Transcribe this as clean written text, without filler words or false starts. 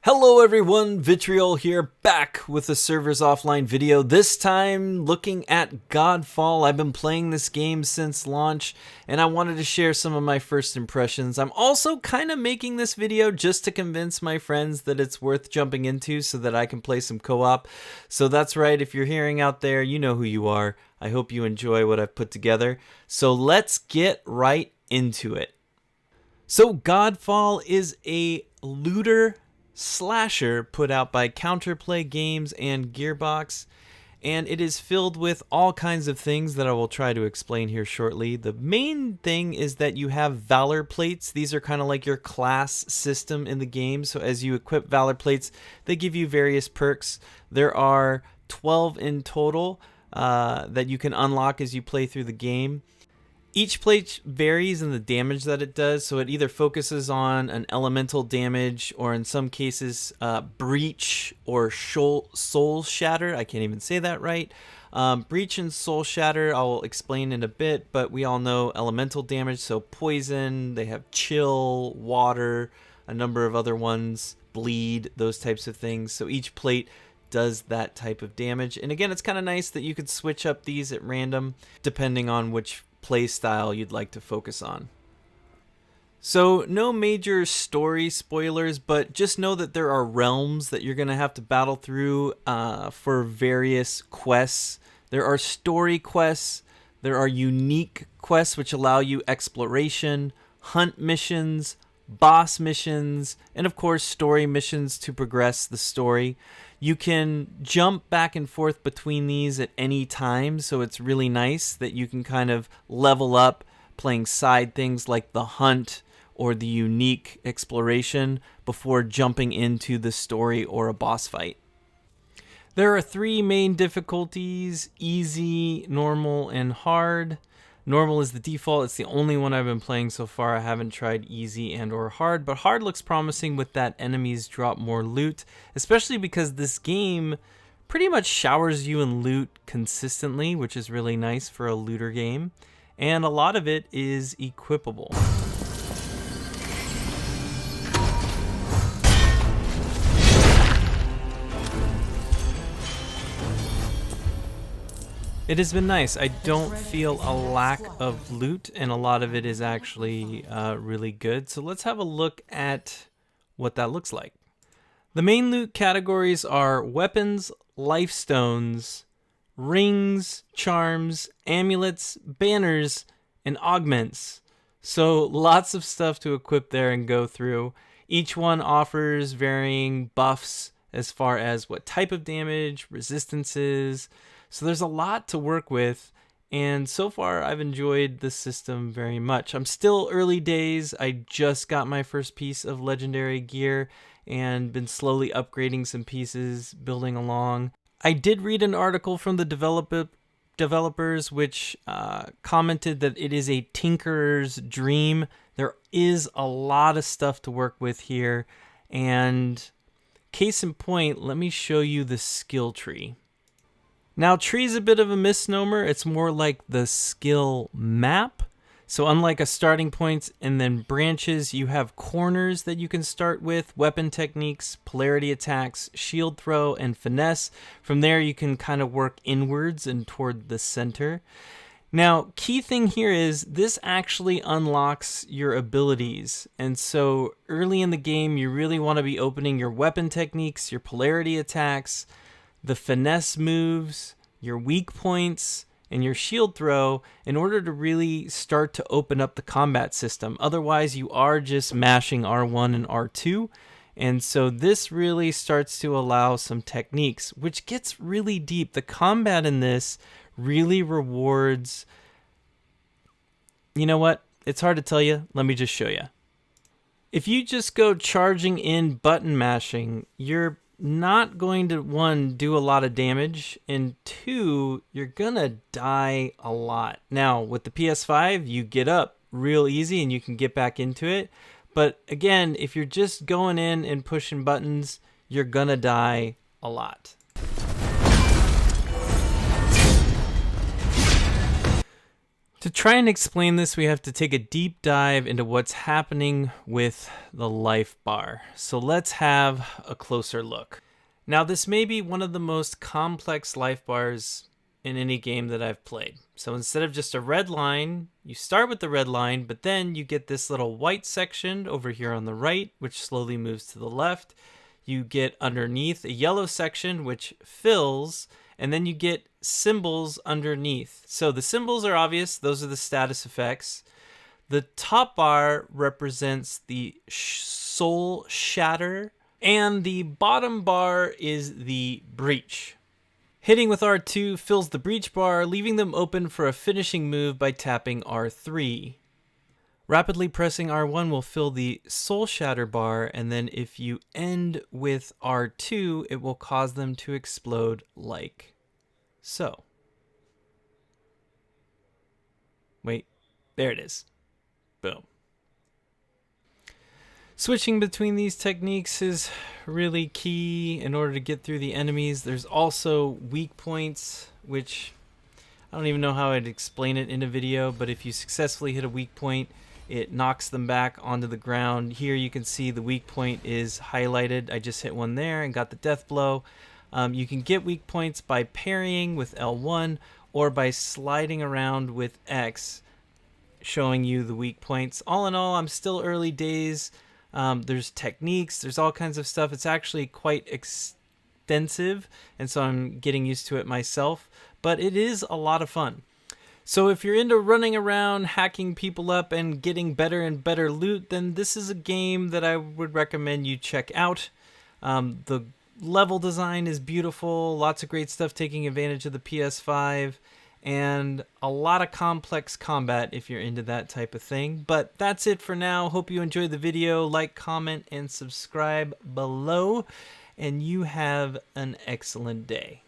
Hello everyone, Vitriol here, back with a Servers Offline video, this time looking at Godfall. I've been playing this game since launch, and I wanted to share some of my first impressions. I'm also kind of making this video just to convince my friends that it's worth jumping into so that I can play some co-op. So that's right, if you're hearing out there, you know who you are. I hope you enjoy what I've put together. So let's get right into it. So Godfall is a looter slasher put out by Counterplay Games and Gearbox, and it is filled with all kinds of things that I will try to explain here shortly. The main thing is that you have Valor Plates. These are kind of like your class system in the game, so as you equip Valor Plates, they give you various perks. There are 12 in total that you can unlock as you play through the game. Each plate varies in the damage that it does, so it either focuses on an elemental damage or in some cases breach or soul shatter. I can't even say that right. Breach and soul shatter I'll explain in a bit, but we all know elemental damage, so poison, they have chill, water, a number of other ones, bleed, those types of things. So each plate does that type of damage. And again, it's kind of nice that you could switch up these at random depending on which play style you'd like to focus on. So no major story spoilers, but just know that there are realms that you're going to have to battle through for various quests. There are story quests, there are unique quests which allow you exploration, hunt missions, boss missions, and of course story missions to progress the story. You can jump back and forth between these at any time, so it's really nice that you can kind of level up playing side things like the hunt or the unique exploration before jumping into the story or a boss fight. There are 3 main difficulties: easy, normal, and hard. Normal is the default. It's the only one I've been playing so far. I haven't tried easy and or hard, but hard looks promising with that enemies drop more loot, especially because this game pretty much showers you in loot consistently, which is really nice for a looter game, and a lot of it is equipable. It has been nice. I don't feel a lack of loot, and a lot of it is actually really good. So let's have a look at what that looks like. The main loot categories are weapons, life stones, rings, charms, amulets, banners, and augments. So lots of stuff to equip there and go through. Each one offers varying buffs as far as what type of damage, resistances. So there's a lot to work with, and so far I've enjoyed the system very much. I'm still early days. I just got my first piece of legendary gear and been slowly upgrading some pieces, building along. I did read an article from the developers which commented that it is a tinkerer's dream. There is a lot of stuff to work with here, and case in point, let me show you the skill tree. Now, tree's a bit of a misnomer. It's more like the skill map. So unlike a starting point and then branches, you have corners that you can start with, weapon techniques, polarity attacks, shield throw, and finesse. From there, you can kind of work inwards and toward the center. Now, key thing here is this actually unlocks your abilities. And so early in the game, you really want to be opening your weapon techniques, your polarity attacks, the finesse moves, your weak points, and your shield throw in order to really start to open up the combat system. Otherwise, you are just mashing R1 and R2. And so this really starts to allow some techniques, which gets really deep. The combat in this really rewards... You know what? It's hard to tell you. Let me just show you. If you just go charging in button mashing, you're not going to, 1, do a lot of damage, and 2, you're gonna die a lot. Now, with the PS5, you get up real easy and you can get back into it. But again, if you're just going in and pushing buttons, you're gonna die a lot. To try and explain this, we have to take a deep dive into what's happening with the life bar. So let's have a closer look. Now, this may be one of the most complex life bars in any game that I've played. So instead of just a red line, you start with the red line, but then you get this little white section over here on the right, which slowly moves to the left. You get underneath a yellow section, which fills, and then you get symbols underneath. So the symbols are obvious. Those are the status effects. The top bar represents the soul shatter, and the bottom bar is the breach. Hitting with R2 fills the breach bar, leaving them open for a finishing move by tapping R3. Rapidly pressing R1 will fill the soul shatter bar, and then if you end with R2, it will cause them to explode like so. Wait, there it is. Boom. Switching between these techniques is really key in order to get through the enemies. There's also weak points, which I don't even know how I'd explain it in a video, but if you successfully hit a weak point, it knocks them back onto the ground. Here you can see the weak point is highlighted. I just hit one there and got the death blow. You can get weak points by parrying with L1 or by sliding around with X, showing you the weak points. All in all, I'm still early days. There's techniques, there's all kinds of stuff. It's actually quite extensive, and so I'm getting used to it myself, but it is a lot of fun. So if you're into running around, hacking people up, and getting better and better loot, then this is a game that I would recommend you check out. The level design is beautiful, lots of great stuff taking advantage of the PS5, and a lot of complex combat if you're into that type of thing. But that's it for now. Hope you enjoyed the video. Like, comment, and subscribe below, and you have an excellent day.